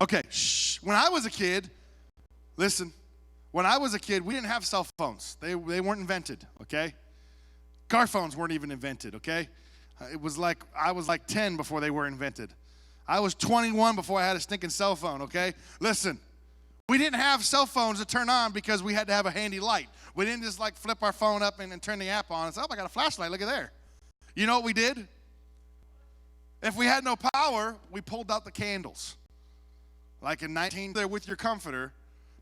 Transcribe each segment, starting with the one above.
Okay, when I was a kid, listen, when I was a kid, we didn't have cell phones. They weren't invented, okay? Car phones weren't even invented, okay? It was like, I was like 10 before they were invented. I was 21 before I had a stinking cell phone, okay? Listen, we didn't have cell phones to turn on because we had to have a handy light. We didn't just like flip our phone up and turn the app on and say, oh, I got a flashlight, look at there. You know what we did? If we had no power, we pulled out the candles. Like in 19, there with your comforter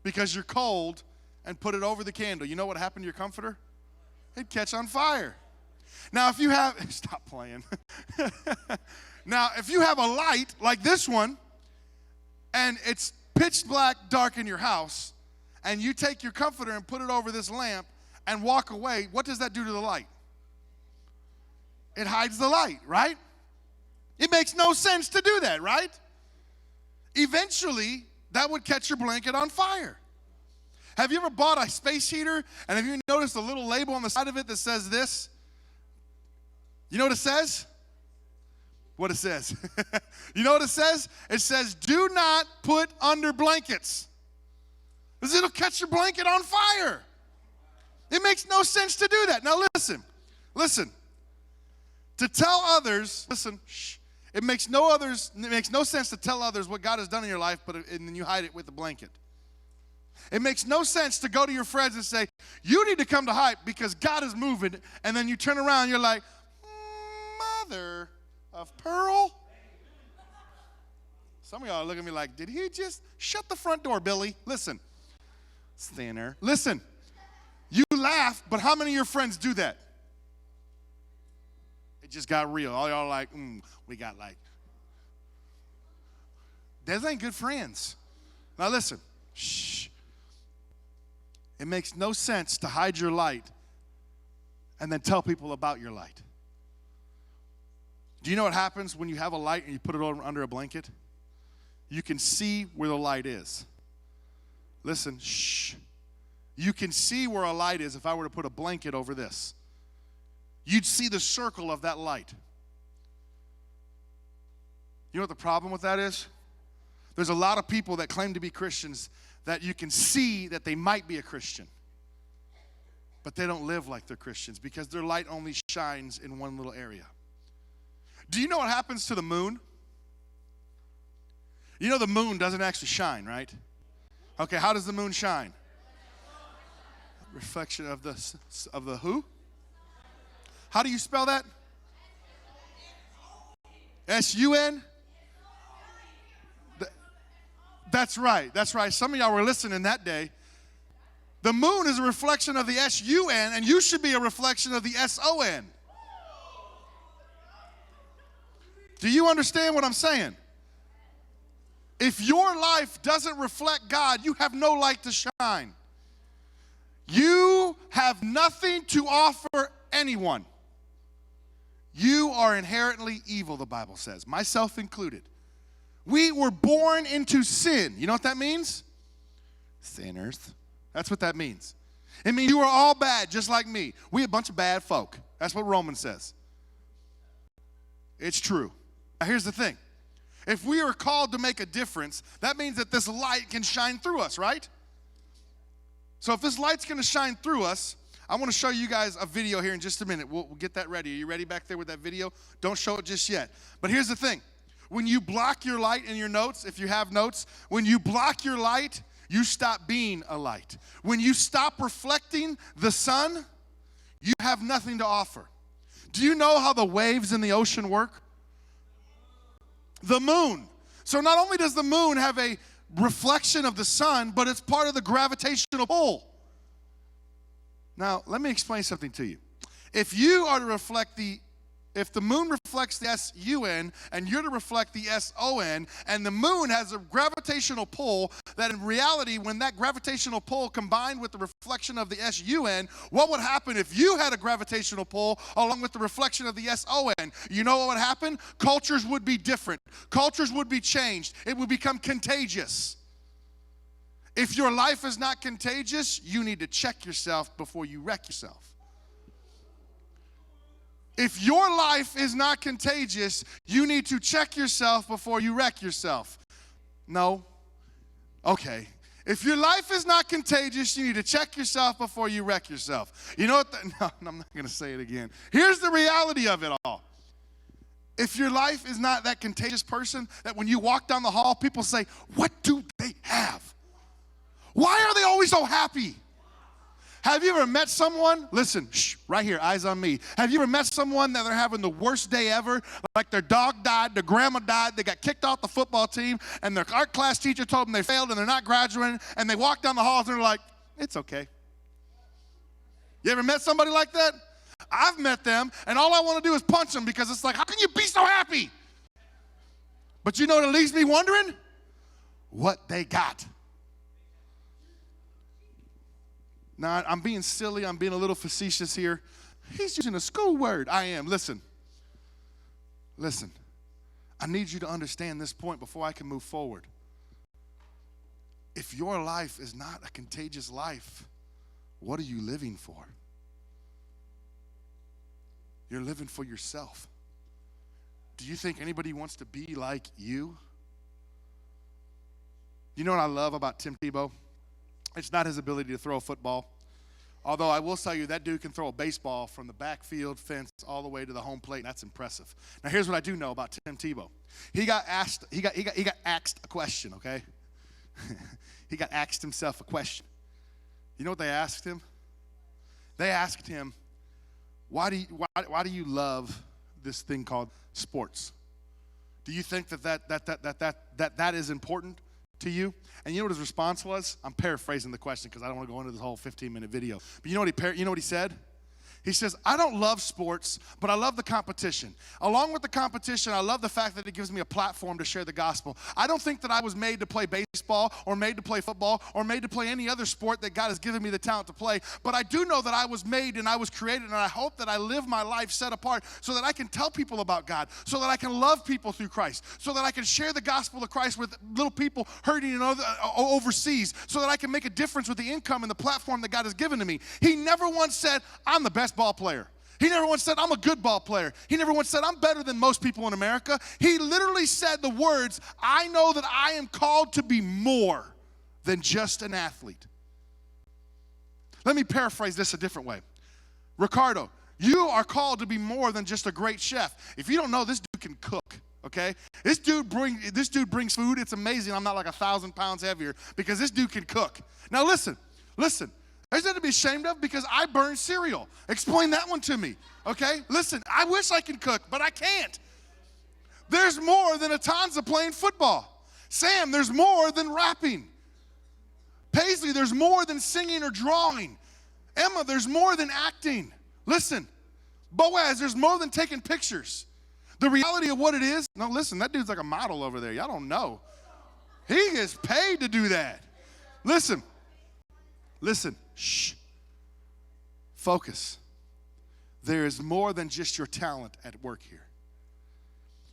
because you're cold and put it over the candle. You know what happened to your comforter? It'd catch on fire. Now, if you have, stop playing. Now, if you have a light like this one, and it's pitch black dark in your house, and you take your comforter and put it over this lamp and walk away, what does that do to the light? It hides the light, right? It makes no sense to do that, right? Eventually, that would catch your blanket on fire. Have you ever bought a space heater, and have you noticed a little label on the side of it that says this? You know what it says? What it says. You know what it says? It says, do not put under blankets, because it'll catch your blanket on fire. It makes no sense to do that. Now listen. To tell others, it makes no sense to tell others what God has done in your life, and then you hide it with a blanket. It makes no sense to go to your friends and say, you need to come to Hype because God is moving, and then you turn around and you're like, mother of pearl. Some of y'all are looking at me like, did he just shut the front door, Billy? Listen, stand there. Listen, you laugh, but how many of your friends do that? It just got real. All y'all are like, we got like, those ain't good friends. Now listen, shh. It makes no sense to hide your light and then tell people about your light. Do you know what happens when you have a light and you put it under a blanket? You can see where the light is. Listen, shh. You can see where a light is if I were to put a blanket over this. You'd see the circle of that light. You know what the problem with that is? There's a lot of people that claim to be Christians that you can see that they might be a Christian, but they don't live like they're Christians because their light only shines in one little area. Do you know what happens to the moon? You know the moon doesn't actually shine, right? Okay, how does the moon shine? Reflection of the who? How do you spell that? S-U-N? That's right. Some of y'all were listening that day. The moon is a reflection of the S-U-N, and you should be a reflection of the S-O-N. Do you understand what I'm saying? If your life doesn't reflect God, you have no light to shine. You have nothing to offer anyone. You are inherently evil, the Bible says, myself included. We were born into sin. You know what that means? Sinners. That's what that means. It means you are all bad, just like me. We a bunch of bad folk. That's what Romans says. It's true. Now, here's the thing. If we are called to make a difference, that means that this light can shine through us, right? So if this light's going to shine through us, I want to show you guys a video here in just a minute. We'll get that ready. Are you ready back there with that video? Don't show it just yet. But here's the thing. When you block your light in your notes, if you have notes, when you block your light, you stop being a light. When you stop reflecting the sun, you have nothing to offer. Do you know how the waves in the ocean work? The moon. So not only does the moon have a reflection of the sun, but it's part of the gravitational pull. Now, let me explain something to you. If you are to reflect if the moon reflects the S-U-N and you're to reflect the S-O-N, and the moon has a gravitational pull, that in reality, when that gravitational pull combined with the reflection of the S-U-N, what would happen if you had a gravitational pull along with the reflection of the S-O-N? You know what would happen? Cultures would be different. Cultures would be changed. It would become contagious. If your life is not contagious, you need to check yourself before you wreck yourself. If your life is not contagious, you need to check yourself before you wreck yourself. No. Okay. If your life is not contagious, you need to check yourself before you wreck yourself. You know what? No, I'm not going to say it again. Here's the reality of it all. If your life is not that contagious person that when you walk down the hall, people say, what do they have? Why are they always so happy? Have you ever met someone, listen, right here, eyes on me. Have you ever met someone that they're having the worst day ever? Like their dog died, their grandma died, they got kicked off the football team, and their art class teacher told them they failed and they're not graduating, and they walk down the halls and they're like, it's okay. You ever met somebody like that? I've met them, and all I want to do is punch them because it's like, how can you be so happy? But you know what it leaves me wondering? What they got. Now, I'm being silly. I'm being a little facetious here. He's using a school word. I am. Listen. I need you to understand this point before I can move forward. If your life is not a contagious life, what are you living for? You're living for yourself. Do you think anybody wants to be like you? You know what I love about Tim Tebow? It's not his ability to throw a football. Although I will tell you, that dude can throw a baseball from the backfield fence all the way to the home plate, and that's impressive. Now, here's what I do know about Tim Tebow. He got asked a question, okay? He got asked himself a question. You know what they asked him? They asked him, why do you love this thing called sports? Do you think that is important to you? And you know what his response was? I'm paraphrasing the question because I don't want to go into this whole 15-minute video. But you know what he said? He says, I don't love sports, but I love the competition. Along with the competition, I love the fact that it gives me a platform to share the gospel. I don't think that I was made to play baseball or made to play football or made to play any other sport that God has given me the talent to play, but I do know that I was made and I was created, and I hope that I live my life set apart so that I can tell people about God, so that I can love people through Christ, so that I can share the gospel of Christ with little people hurting overseas, so that I can make a difference with the income and the platform that God has given to me. He never once said, I'm the best ball player. He never once said, I'm a good ball player. He never once said, I'm better than most people in America. He literally said the words, I know that I am called to be more than just an athlete. Let me paraphrase this a different way. Ricardo, you are called to be more than just a great chef. If you don't know, this dude can cook, okay? This dude brings food. It's amazing I'm not like 1,000 pounds heavier because this dude can cook. Now listen. There's nothing to be ashamed of because I burn cereal. Explain that one to me, okay? Listen, I wish I could cook, but I can't. There's more than Atanza playing football. Sam, there's more than rapping. Paisley, there's more than singing or drawing. Emma, there's more than acting. Listen, Boaz, there's more than taking pictures. The reality of what it is, no, listen, that dude's like a model over there. Y'all don't know. He gets paid to do that. Listen. Shh. Focus. There is more than just your talent at work here.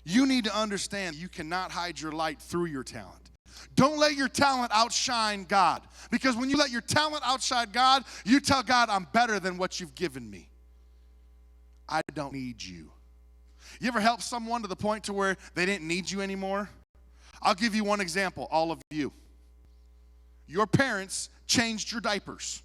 You need to understand you cannot hide your light through your talent. Don't let your talent outshine God. Because when you let your talent outshine God, you tell God, I'm better than what you've given me. I don't need you. You ever help someone to the point to where they didn't need you anymore? I'll give you one example, all of you. Your parents changed your diapers.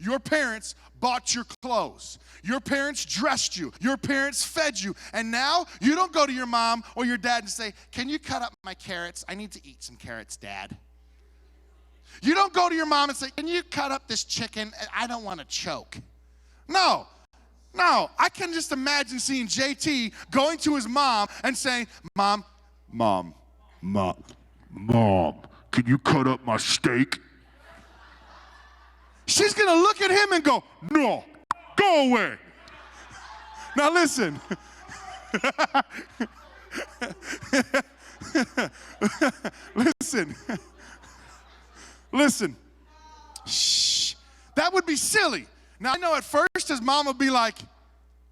Your parents bought your clothes. Your parents dressed you. Your parents fed you. And now you don't go to your mom or your dad and say, can you cut up my carrots? I need to eat some carrots, Dad. You don't go to your mom and say, can you cut up this chicken? I don't want to choke. No, I can just imagine seeing JT going to his mom and saying, Mom, can you cut up my steak? She's going to look at him and go, no, go away. Now listen. Listen. Shh. That would be silly. Now I know at first his mom would be like,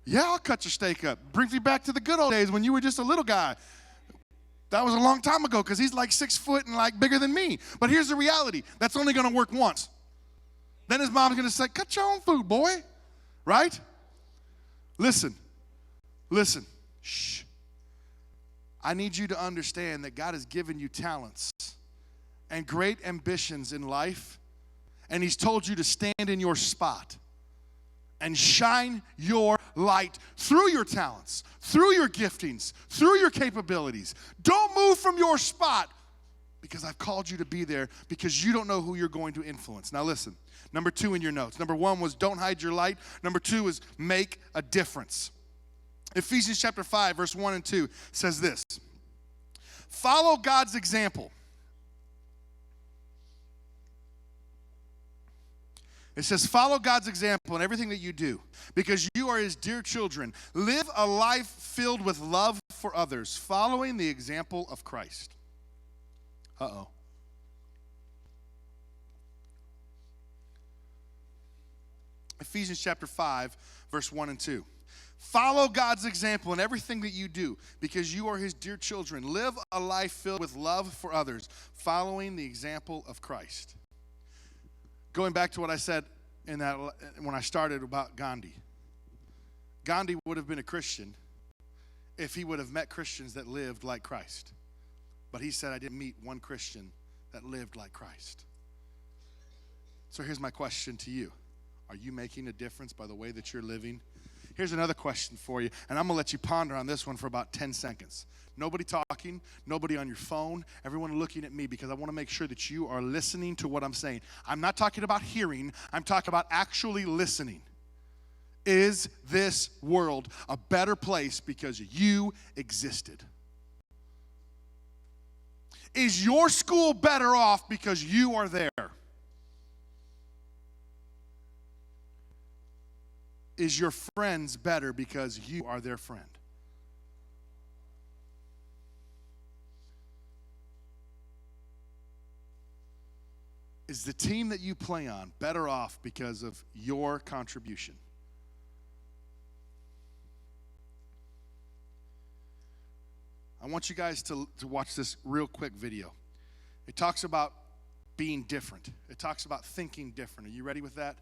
yeah, I'll cut your steak up. Brings me back to the good old days when you were just a little guy. That was a long time ago because he's like 6 foot and like bigger than me. But here's the reality. That's only going to work once. Then his mom's going to say, cut your own food, boy. Right? Listen. Shh. I need you to understand that God has given you talents and great ambitions in life, and he's told you to stand in your spot and shine your light through your talents, through your giftings, through your capabilities. Don't move from your spot because I've called you to be there, because you don't know who you're going to influence. Now listen, number 2 in your notes. Number 1 was don't hide your light. Number 2 is make a difference. Ephesians chapter 5, verse 1 and 2 says this: follow God's example. It says, follow God's example in everything that you do, because you are his dear children. Live a life filled with love for others, following the example of Christ. Uh-oh. Ephesians chapter 5, verse 1 and 2. Follow God's example in everything that you do, because you are his dear children. Live a life filled with love for others, following the example of Christ. Going back to what I said in that when I started about Gandhi. Gandhi would have been a Christian if he would have met Christians that lived like Christ. But he said, I didn't meet one Christian that lived like Christ. So here's my question to you. Are you making a difference by the way that you're living? Here's another question for you, and I'm going to let you ponder on this one for about 10 seconds. Nobody talking, nobody on your phone, everyone looking at me, because I want to make sure that you are listening to what I'm saying. I'm not talking about hearing, I'm talking about actually listening. Is this world a better place because you existed? Is your school better off because you are there? Is your friends better because you are their friend? Is the team that you play on better off because of your contribution? I want you guys to watch this real quick video. It talks about being different. It talks about thinking different. Are you ready with that?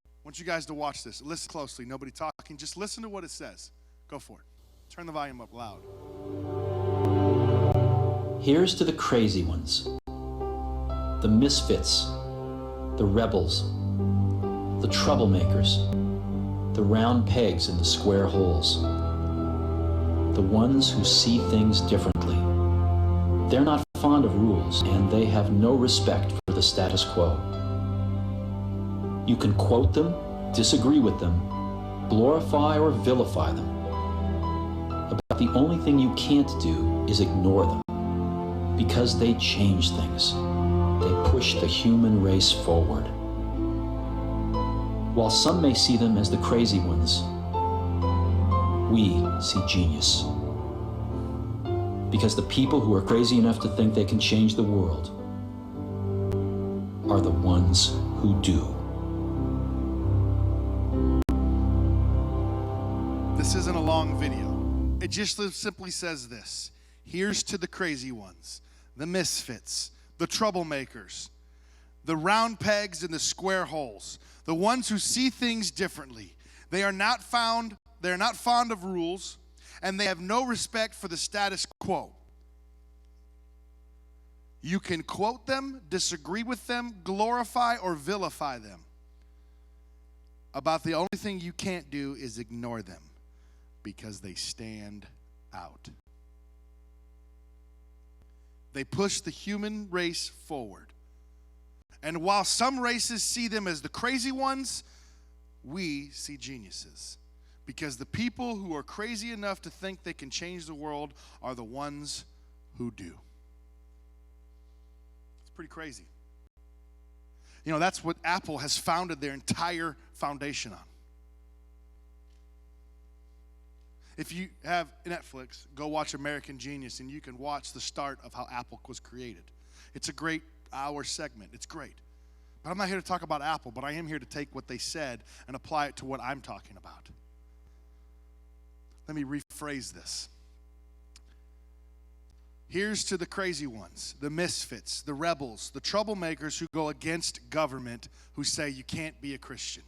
I want you guys to watch this. Listen closely. Nobody talking. Just listen to what it says. Go for it. Turn the volume up loud. Here's to the crazy ones, the misfits, the rebels, the troublemakers, the round pegs in the square holes, the ones who see things differently. They're not fond of rules, and they have no respect for the status quo. You can quote them, disagree with them, glorify or vilify them. But the only thing you can't do is ignore them, because they change things. They push the human race forward. While some may see them as the crazy ones, we see genius. Because the people who are crazy enough to think they can change the world are the ones who do. This isn't a long video. It just simply says this: here's to the crazy ones, the misfits, the troublemakers, the round pegs in the square holes, the ones who see things differently. They are not fond of rules, and they have no respect for the status quo. You can quote them, disagree with them, glorify or vilify them. About the only thing you can't do is ignore them, because they stand out. They push the human race forward. And while some races see them as the crazy ones, we see geniuses. Because the people who are crazy enough to think they can change the world are the ones who do. It's pretty crazy. You know, that's what Apple has founded their entire foundation on. If you have Netflix, go watch American Genius, and you can watch the start of how Apple was created. It's a great hour segment. It's great. But I'm not here to talk about Apple, but I am here to take what they said and apply it to what I'm talking about. Let me rephrase this. Here's to the crazy ones, the misfits, the rebels, the troublemakers who go against government, who say you can't be a Christian.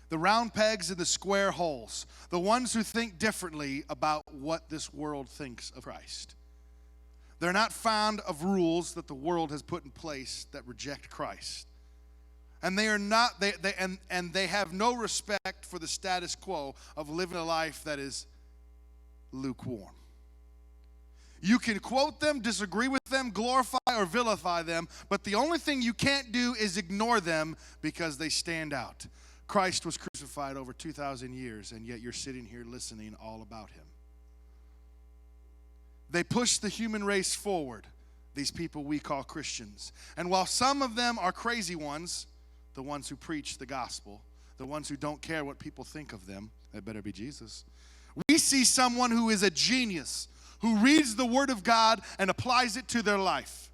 The round pegs in the square holes, the ones who think differently about what this world thinks of Christ. They're not fond of rules that the world has put in place that reject Christ. And they are not they have no respect for the status quo of living a life that is lukewarm. You can quote them, disagree with them, glorify or vilify them, but the only thing you can't do is ignore them because they stand out. Christ was crucified over 2,000 years, and yet you're sitting here listening all about him. They push the human race forward, these people we call Christians. And while some of them are crazy ones, the ones who preach the gospel, the ones who don't care what people think of them, that better be Jesus, we see someone who is a genius, who reads the Word of God and applies it to their life.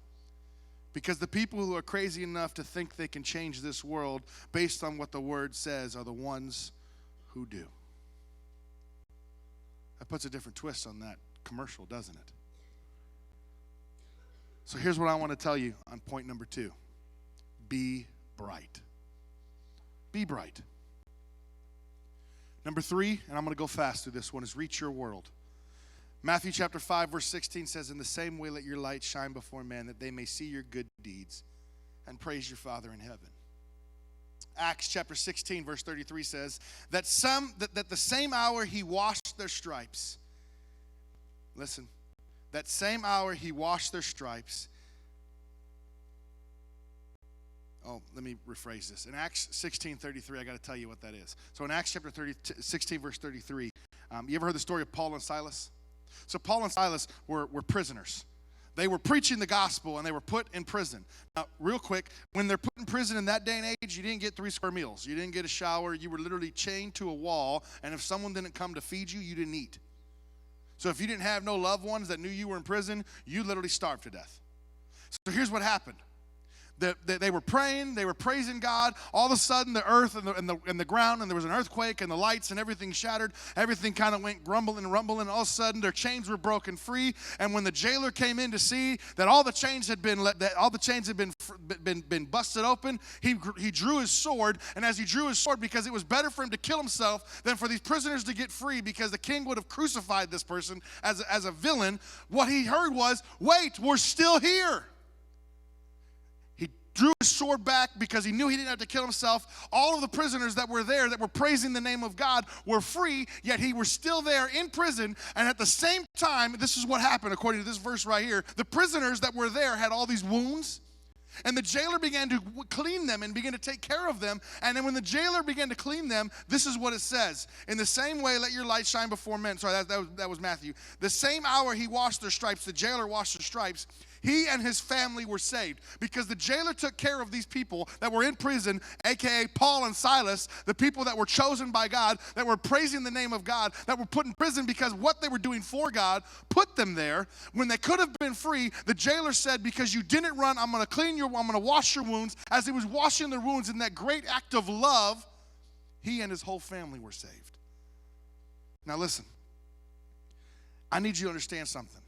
Because the people who are crazy enough to think they can change this world based on what the Word says are the ones who do. That puts a different twist on that commercial, doesn't it? So here's what I want to tell you on point number 2. Be bright. Be bright. Number 3, and I'm going to go fast through this one, is reach your world. Matthew chapter 5, verse 16 says, "In the same way let your light shine before men, that they may see your good deeds and praise your Father in heaven." Acts chapter 16, verse 33 says, that the same hour he washed their stripes. Listen, that same hour he washed their stripes. Oh, let me rephrase this. In Acts 16:33, I got to tell you what that is. So in Acts chapter 16, verse 33, you ever heard the story of Paul and Silas? So Paul and Silas were prisoners. They were preaching the gospel, and they were put in prison. Now, real quick, when they're put in prison in that day and age, you didn't get 3 square meals. You didn't get a shower. You were literally chained to a wall, and if someone didn't come to feed you, you didn't eat. So if you didn't have no loved ones that knew you were in prison, you literally starved to death. So here's what happened. They were praying, they were praising God. All of a sudden, the earth and the ground, and there was an earthquake, and the lights and everything shattered. Everything kind of went grumbling and rumbling. And all of a sudden, their chains were broken free. And when the jailer came in to see that all the chains had been busted open, he drew his sword. And as he drew his sword, because it was better for him to kill himself than for these prisoners to get free, because the king would have crucified this person as a villain, what he heard was, "Wait, we're still here." Drew his sword back because he knew he didn't have to kill himself. All of the prisoners that were there that were praising the name of God were free, yet he was still there in prison. And at the same time, this is what happened according to this verse right here. The prisoners that were there had all these wounds, and the jailer began to clean them and began to take care of them. And then when the jailer began to clean them, this is what it says. "In the same way, let your light shine before men." Sorry, that was Matthew. "The same hour he washed their stripes," the jailer washed their stripes, "he and his family were saved." Because the jailer took care of these people that were in prison, a.k.a. Paul and Silas, the people that were chosen by God, that were praising the name of God, that were put in prison because what they were doing for God put them there. When they could have been free, the jailer said, "Because you didn't run, I'm going to wash your wounds." As he was washing their wounds in that great act of love, he and his whole family were saved. Now listen, I need you to understand something.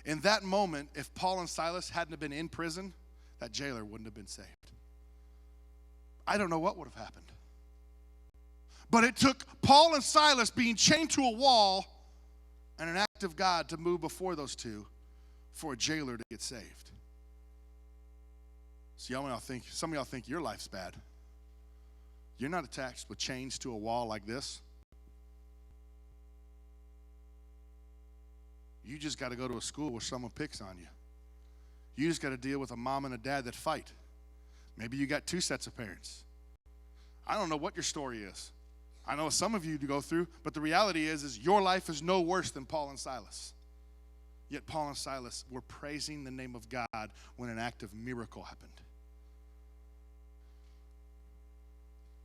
In that moment, if Paul and Silas hadn't have been in prison, that jailer wouldn't have been saved. I don't know what would have happened. But it took Paul and Silas being chained to a wall and an act of God to move before those two for a jailer to get saved. So some of y'all think your life's bad. You're not attached with chains to a wall like this. You just got to go to a school where someone picks on you. You just got to deal with a mom and a dad that fight. Maybe you got 2 sets of parents. I don't know what your story is. I know some of you to go through, but the reality is your life is no worse than Paul and Silas. Yet Paul and Silas were praising the name of God when an act of miracle happened.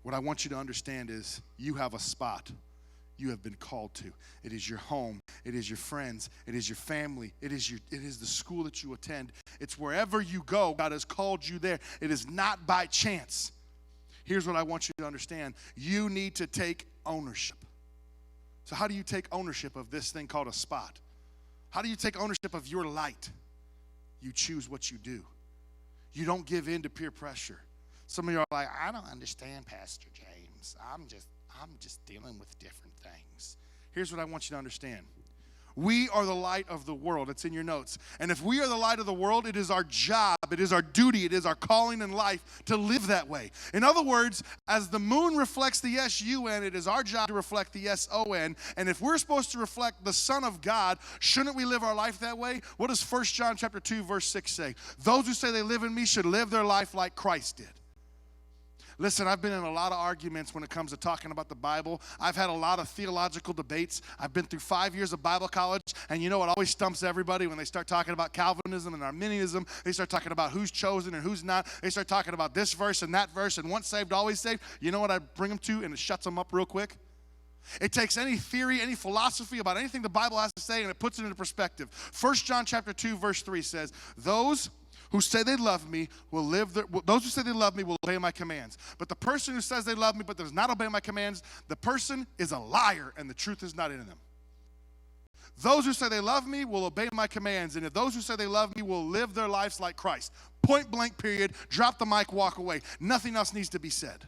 What I want you to understand is you have a spot you have been called to. It is your home. It is your friends. It is your family. It is the school that you attend. It's wherever you go, God has called you there. It is not by chance. Here's what I want you to understand. You need to take ownership. So how do you take ownership of this thing called a spot? How do you take ownership of your light? You choose what you do. You don't give in to peer pressure. Some of you are like, "I don't understand, Pastor James. I'm just dealing with different things." Here's what I want you to understand. We are the light of the world. It's in your notes. And if we are the light of the world, it is our job, it is our duty, it is our calling in life to live that way. In other words, as the moon reflects the S-U-N, it is our job to reflect the S-O-N. And if we're supposed to reflect the Son of God, shouldn't we live our life that way? What does 1 John chapter 2, verse 6 say? Those who say they live in me should live their life like Christ did. Listen, I've been in a lot of arguments when it comes to talking about the Bible. I've had a lot of theological debates. I've been through 5 years of Bible college, and you know what always stumps everybody when they start talking about Calvinism and Arminianism? They start talking about who's chosen and who's not. They start talking about this verse and that verse, and once saved, always saved. You know what I bring them to, and it shuts them up real quick? It takes any theory, any philosophy about anything the Bible has to say, and it puts it into perspective. 1 John chapter 2, verse 3 says, those who say they love me will those who say they love me will obey my commands. But the person who says they love me but does not obey my commands, the person is a liar and the truth is not in them. Those who say they love me will obey my commands, and if those who say they love me will live their lives like Christ. Point blank, period. Drop the mic, walk away. Nothing else needs to be said.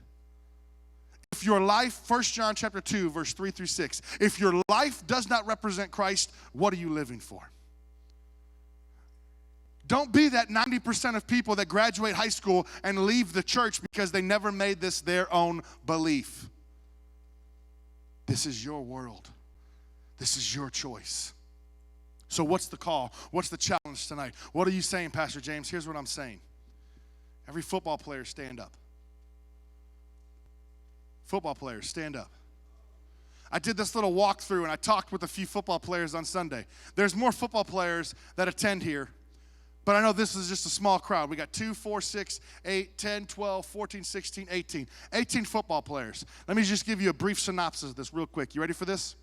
If your life, 1 John chapter 2, verse 3 through 6, if your life does not represent Christ, what are you living for? Don't be that 90% of people that graduate high school and leave the church because they never made this their own belief. This is your world. This is your choice. So what's the call? What's the challenge tonight? What are you saying, Pastor James? Here's what I'm saying. Every football player, stand up. Football players, stand up. I did this little walkthrough and I talked with a few football players on Sunday. There's more football players that attend here, but I know this is just a small crowd. We got 2, 4, 6, 8, 10, 12, 14, 16, 18. 18 football players. Let me just give you a brief synopsis of this real quick. You ready for this?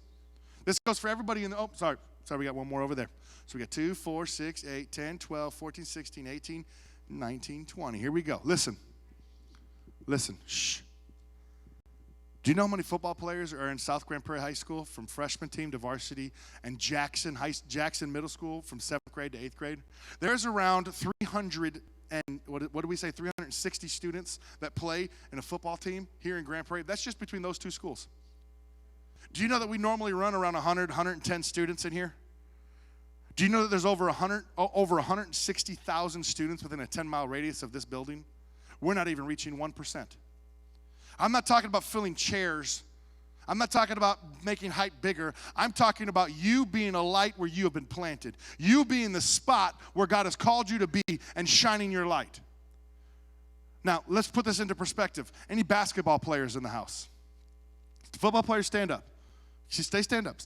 This goes for everybody in the, oh, sorry, we got one more over there. So we got 2, 4, 6, 8, 10, 12, 14, 16, 18, 19, 20. Here we go. Listen. Shh. Do you know how many football players are in South Grand Prairie High School from freshman team to varsity, and Jackson Middle School from 7th grade to 8th grade? There's around 300 and what do we say, 360 students that play in a football team here in Grand Prairie. That's just between those two schools. Do you know that we normally run around 100, 110 students in here? Do you know that there's over 160,000 students within a 10-mile radius of this building? We're not even reaching 1%. I'm not talking about filling chairs. I'm not talking about making height bigger. I'm talking about you being a light where you have been planted. You being the spot where God has called you to be and shining your light. Now, let's put this into perspective. Any basketball players in the house? Football players, stand up. Stand up.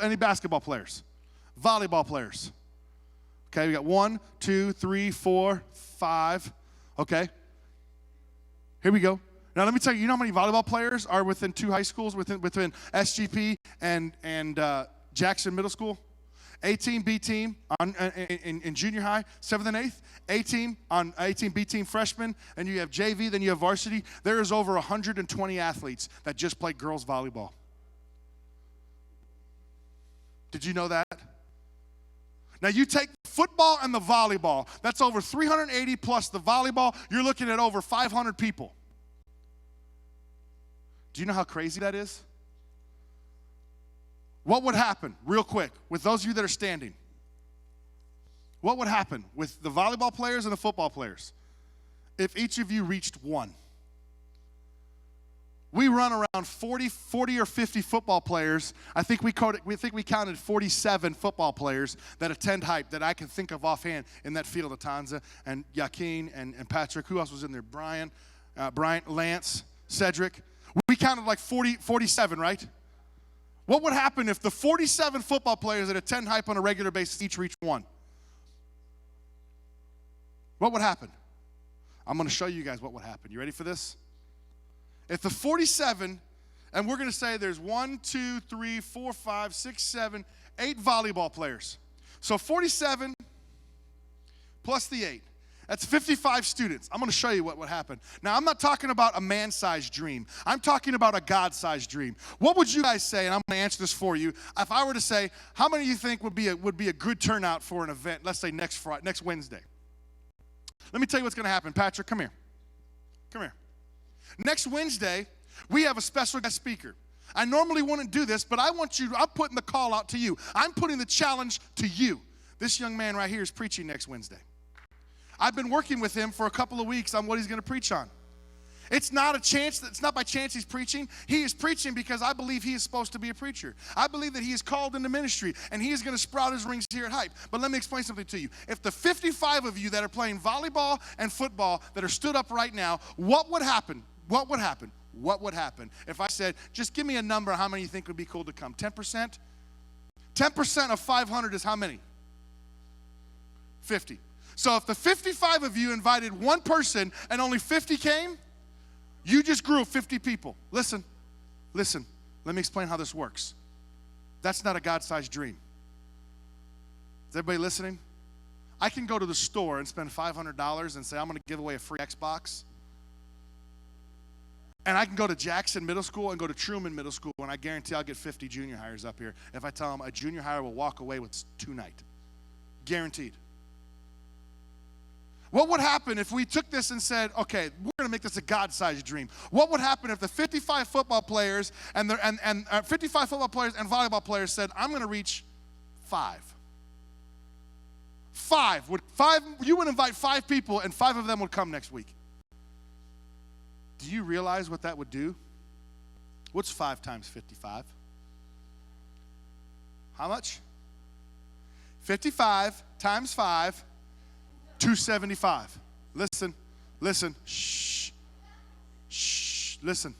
Any basketball players? Volleyball players? Okay, we got 1, 2, 3, 4, 5. Okay. Here we go. Now, let me tell you, you know how many volleyball players are within 2 high schools, within SGP and Jackson Middle School? A team, B team in junior high, 7th and 8th. A team on A team, B team freshmen, and you have JV, then you have varsity. There is over 120 athletes that just play girls volleyball. Did you know that? Now, you take the football and the volleyball. That's over 380 plus the volleyball. You're looking at over 500 people. Do you know how crazy that is? What would happen, real quick, with those of you that are standing? What would happen with the volleyball players and the football players if each of you reached 1? We run around 40 or 50 football players. I think we counted 47 football players that attend Hype that I can think of offhand in that field. Atanza and Joaquin and Patrick. Who else was in there? Brian, Lance, Cedric. We counted like 47, right? What would happen if the 47 football players that attend Hype on a regular basis each reach 1? What would happen? I'm going to show you guys what would happen. You ready for this? If the 47, and we're going to say there's 1, 2, 3, 4, 5, 6, 7, 8 volleyball players. So 47 plus the 8. That's 55 students. I'm going to show you what would happen. Now, I'm not talking about a man-sized dream. I'm talking about a God-sized dream. What would you guys say, and I'm going to answer this for you, if I were to say, how many of you think would be a good turnout for an event, let's say next Wednesday? Let me tell you what's going to happen. Patrick, come here. Next Wednesday, we have a special guest speaker. I normally wouldn't do this, but I'm putting the call out to you. I'm putting the challenge to you. This young man right here is preaching next Wednesday. I've been working with him for a couple of weeks on what he's going to preach on. It's not by chance he's preaching. He is preaching because I believe he is supposed to be a preacher. I believe that he is called into ministry, and he is going to sprout his wings here at Hype. But let me explain something to you. If the 55 of you that are playing volleyball and football that are stood up right now, what would happen? What would happen? What would happen if I said, just give me a number, how many you think would be cool to come? 10%? 10% of 500 is how many? 50. So if the 55 of you invited one person and only 50 came, you just grew 50 people. Listen. Let me explain how this works. That's not a God-sized dream. Is everybody listening? I can go to the store and spend $500 and say, I'm going to give away a free Xbox. And I can go to Jackson Middle School and go to Truman Middle School, and I guarantee I'll get 50 junior hires up here if I tell them a junior hire will walk away with tonight. Guaranteed. What would happen if we took this and said, okay, we're going to make this a God-sized dream? What would happen if the 55 football players and 55 football players and volleyball players said, I'm going to reach 5? You would invite 5 people, and 5 of them would come next week. Do you realize what that would do? What's 5 times 55? How much? 55 times 5. 275. Listen. Shh. Listen.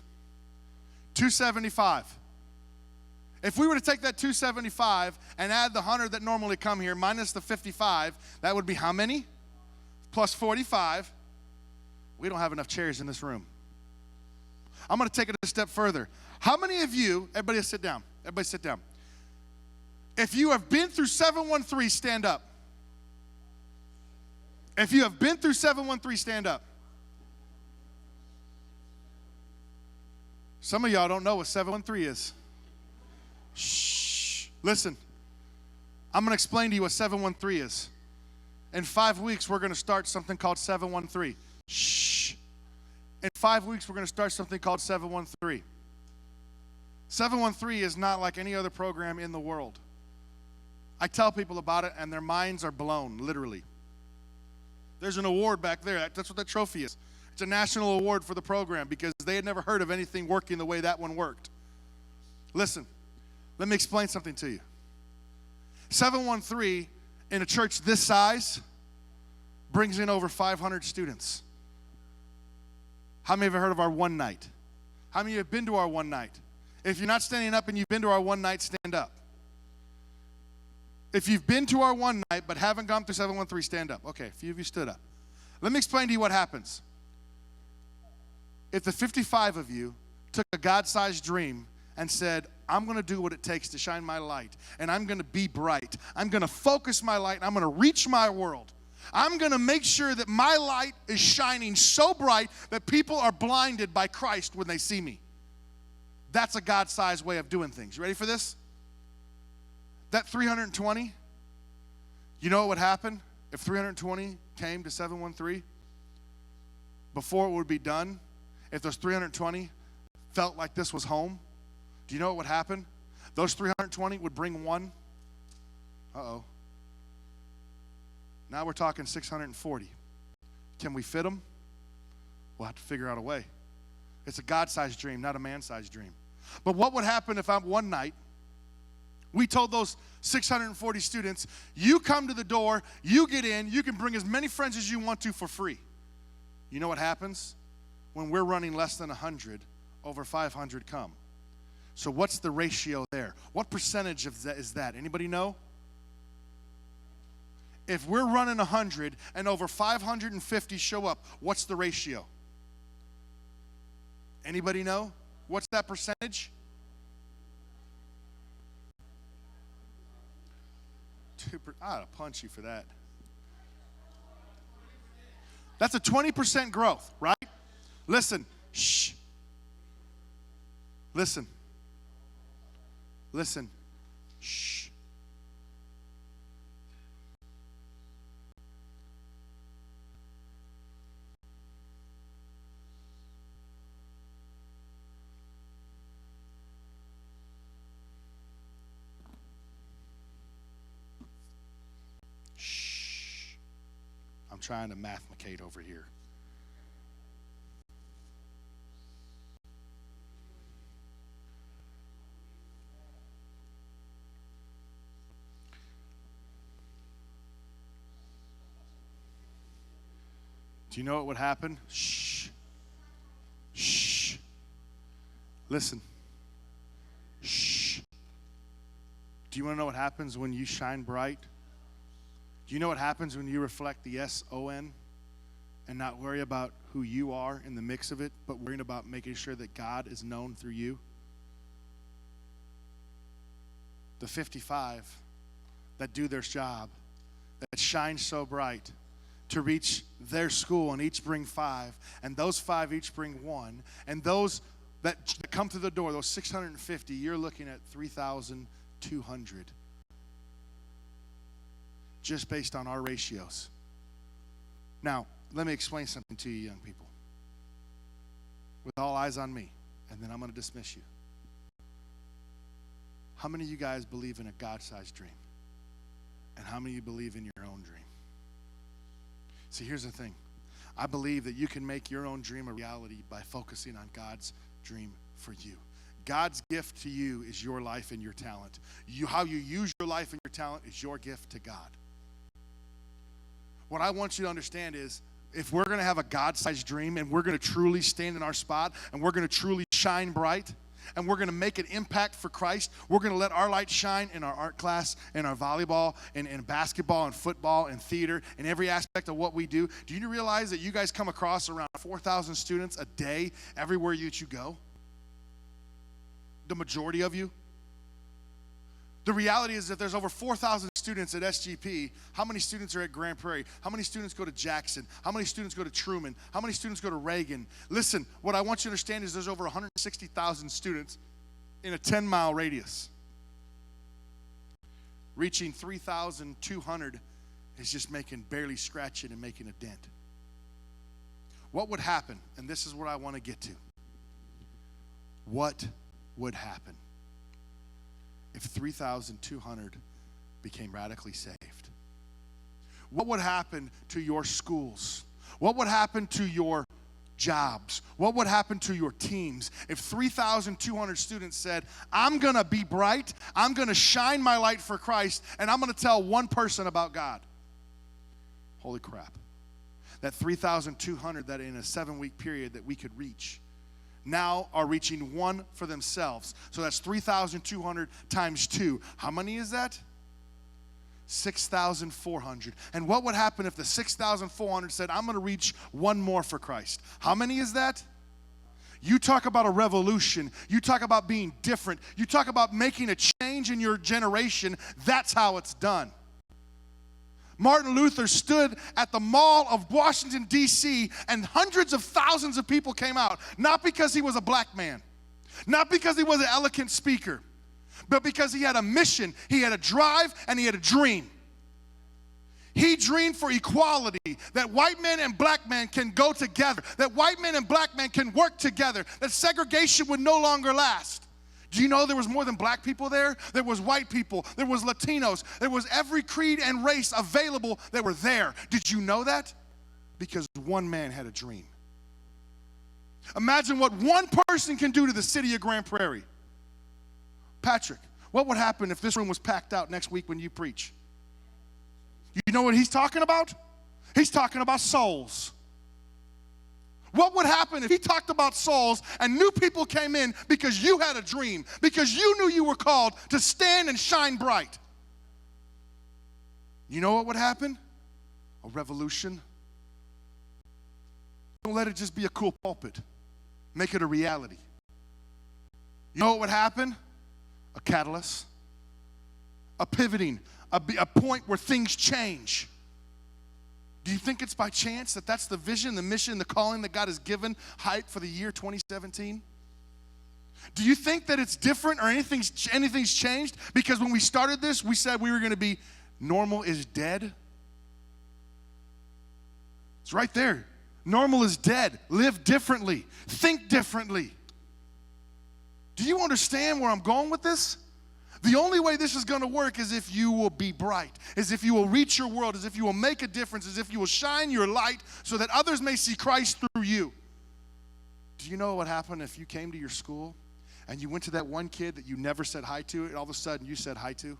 275. If we were to take that 275 and add the 100 that normally come here minus the 55, that would be how many? Plus 45. We don't have enough chairs in this room. I'm going to take it a step further. How many of you, everybody sit down. If you have been through 713, stand up. If you have been through 713, stand up. Some of y'all don't know what 713 is. Shh. Listen. I'm going to explain to you what 713 is. In 5 weeks, we're going to start something called 713. Shh. In 5 weeks, we're going to start something called 713. 713 is not like any other program in the world. I tell people about it, and their minds are blown, literally. There's an award back there. That's what that trophy is. It's a national award for the program because they had never heard of anything working the way that one worked. Listen, let me explain something to you. 713 in a church this size brings in over 500 students. How many have heard of our one night? How many have been to our one night? If you're not standing up and you've been to our one night, stand up. If you've been to our one night but haven't gone through 713, stand up. Okay, a few of you stood up. Let me explain to you what happens. If the 55 of you took a God-sized dream and said, I'm going to do what it takes to shine my light, and I'm going to be bright. I'm going to focus my light, and I'm going to reach my world. I'm going to make sure that my light is shining so bright that people are blinded by Christ when they see me. That's a God-sized way of doing things. You ready for this? That 320, you know what would happen if 320 came to 713? Before it would be done, if those 320 felt like this was home, do you know what would happen? Those 320 would bring one. Uh-oh. Now we're talking 640. Can we fit them? We'll have to figure out a way. It's a God-sized dream, not a man-sized dream. But what would happen if one night, we told those 640 students, you come to the door, you get in, you can bring as many friends as you want to for free. You know what happens? When we're running less than 100, over 500 come. So what's the ratio there? What percentage of that is that? Anybody know? If we're running 100 and over 550 show up, what's the ratio? Anybody know? What's that percentage? I ought to punch you for that. That's a 20% growth, right? Listen. Shh. Listen. Shh. trying to mathematics over here. Do you know what would happen? Shh. Shh. Listen. Shh. Do you want to know what happens when you shine bright? Do you know what happens when you reflect the S-O-N and not worry about who you are in the mix of it, but worrying about making sure that God is known through you? The 55 that do their job, that shine so bright to reach their school, and each bring 5, and those 5 each bring 1, and those that come through the door, those 650, you're looking at 3,200 just based on our ratios. Now, let me explain something to you young people with all eyes on me, and then I'm going to dismiss you. How many of you guys believe in a God-sized dream? And how many of you believe in your own dream? See, here's the thing. I believe that you can make your own dream a reality by focusing on God's dream for you. God's gift to you is your life and your talent. How you use your life and your talent is your gift to God. What I want you to understand is, if we're going to have a God-sized dream and we're going to truly stand in our spot and we're going to truly shine bright, and we're going to make an impact for Christ, we're going to let our light shine in our art class, in our volleyball, in basketball, and football, and theater, in every aspect of what we do. Do you realize that you guys come across around 4,000 students a day everywhere you go? The majority of you? The reality is that there's over 4,000 students at SGP. How many students are at Grand Prairie? How many students go to Jackson? How many students go to Truman? How many students go to Reagan? Listen, what I want you to understand is there's over 160,000 students in a 10-mile radius. Reaching 3,200 is just barely scratching and making a dent. What would happen, and this is what I want to get to. What would happen if 3,200 became radically saved? What would happen to your schools? What would happen to your jobs? What would happen to your teams if 3,200 students said, I'm going to be bright, I'm going to shine my light for Christ, and I'm going to tell one person about God? Holy crap. That 3,200 that in a 7-week period that we could reach now are reaching one for themselves. So that's 3,200 times 2. How many is that? 6,400. And what would happen if the 6,400 said, I'm going to reach one more for Christ? How many is that? You talk about a revolution. You talk about being different. You talk about making a change in your generation. That's how it's done. Martin Luther stood at the Mall of Washington, D.C., and hundreds of thousands of people came out, not because he was a black man, not because he was an eloquent speaker, but because he had a mission, he had a drive, and he had a dream. He dreamed for equality, that white men and black men can go together, that white men and black men can work together, that segregation would no longer last. Do you know there was more than black people there? There was white people, there was Latinos, there was every creed and race available that were there. Did you know that? Because one man had a dream. Imagine what one person can do to the city of Grand Prairie. Patrick, what would happen if this room was packed out next week when you preach? You know what he's talking about? He's talking about souls. What would happen if he talked about souls and new people came in because you had a dream, because you knew you were called to stand and shine bright? You know what would happen? A revolution. Don't let it just be a cool pulpit. Make it a reality. You know what would happen? A catalyst. A pivoting. A point where things change. Do you think it's by chance that that's the vision, the mission, the calling that God has given Hype for the year 2017? Do you think that it's different or anything's changed? Because when we started this, we said we were going to be normal is dead. It's right there. Normal is dead. Live differently. Think differently. Do you understand where I'm going with this? The only way this is going to work is if you will be bright, is if you will reach your world, is if you will make a difference, is if you will shine your light so that others may see Christ through you. Do you know what would happen if you came to your school and you went to that one kid that you never said hi to, and all of a sudden you said hi to?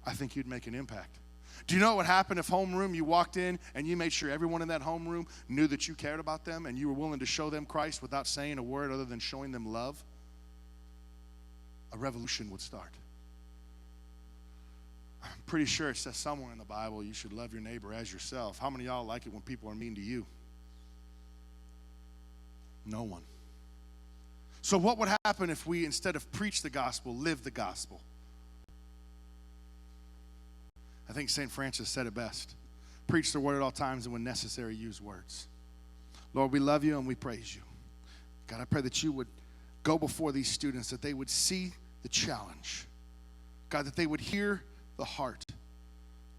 I think you'd make an impact. Do you know what would happen if homeroom you walked in and you made sure everyone in that homeroom knew that you cared about them and you were willing to show them Christ without saying a word other than showing them love? A revolution would start. I'm pretty sure it says somewhere in the Bible you should love your neighbor as yourself. How many of y'all like it when people are mean to you? No one. So what would happen if we, instead of preach the gospel, live the gospel? I think St. Francis said it best. Preach the word at all times, and when necessary, use words. Lord, we love you and we praise you. God, I pray that you would go before these students, that they would see the challenge. God, that they would hear the heart.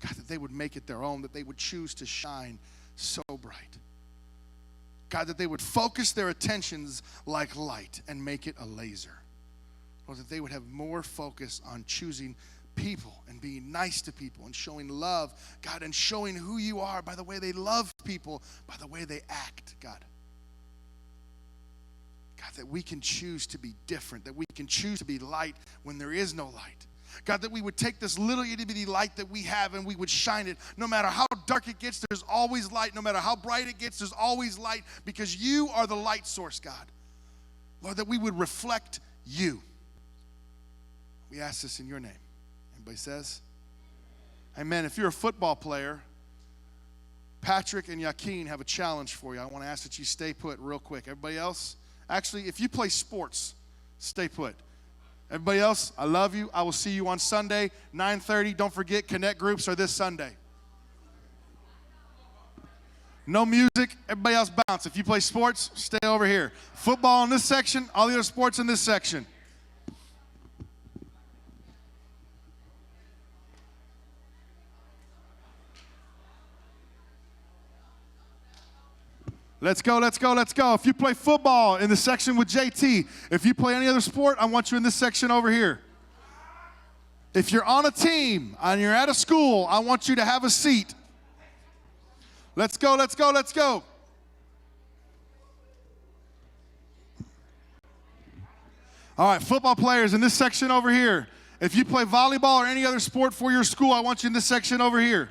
God, that they would make it their own, that they would choose to shine so bright. God, that they would focus their attentions like light and make it a laser. Lord, that they would have more focus on choosing people and being nice to people and showing love, God, and showing who you are by the way they love people, by the way they act, God. God, that we can choose to be different, that we can choose to be light when there is no light. God, that we would take this little itty-bitty light that we have and we would shine it. No matter how dark it gets, there's always light. No matter how bright it gets, there's always light, because you are the light source, God. Lord, that we would reflect you. We ask this in your name. Everybody says? Amen. If you're a football player, Patrick and Joaquin have a challenge for you. I want to ask that you stay put real quick. Everybody else? Actually, if you play sports, stay put. Everybody else, I love you. I will see you on Sunday, 9:30. Don't forget, Connect groups are this Sunday. No music. Everybody else bounce. If you play sports, stay over here. Football in this section, all the other sports in this section. Let's go, let's go, let's go. If you play football in the section with JT, if you play any other sport, I want you in this section over here. If you're on a team and you're at a school, I want you to have a seat. Let's go, let's go, let's go. All right, football players in this section over here. If you play volleyball or any other sport for your school, I want you in this section over here.